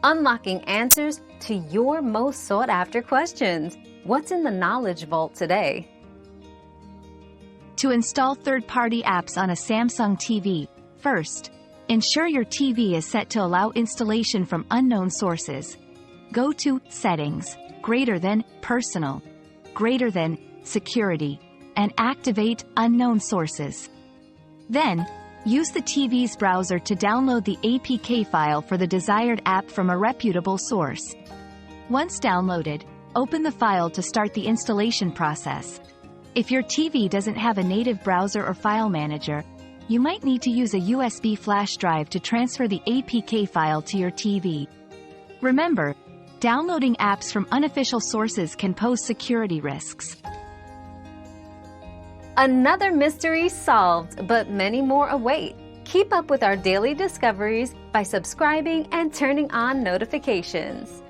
unlocking answers to your most sought-after questions. What's in the Knowledge Vault today? To install third-party apps on a Samsung TV, first, ensure your TV is set to allow installation from unknown sources. Go to Settings, Personal, Security, and activate Unknown Sources. Then, use the TV's browser to download the APK file for the desired app from a reputable source. Once downloaded, open the file to start the installation process. If your TV doesn't have a native browser or file manager, you might need to use a USB flash drive to transfer the APK file to your TV. Remember, downloading apps from unofficial sources can pose security risks. Another mystery solved, but many more await. Keep up with our daily discoveries by subscribing and turning on notifications.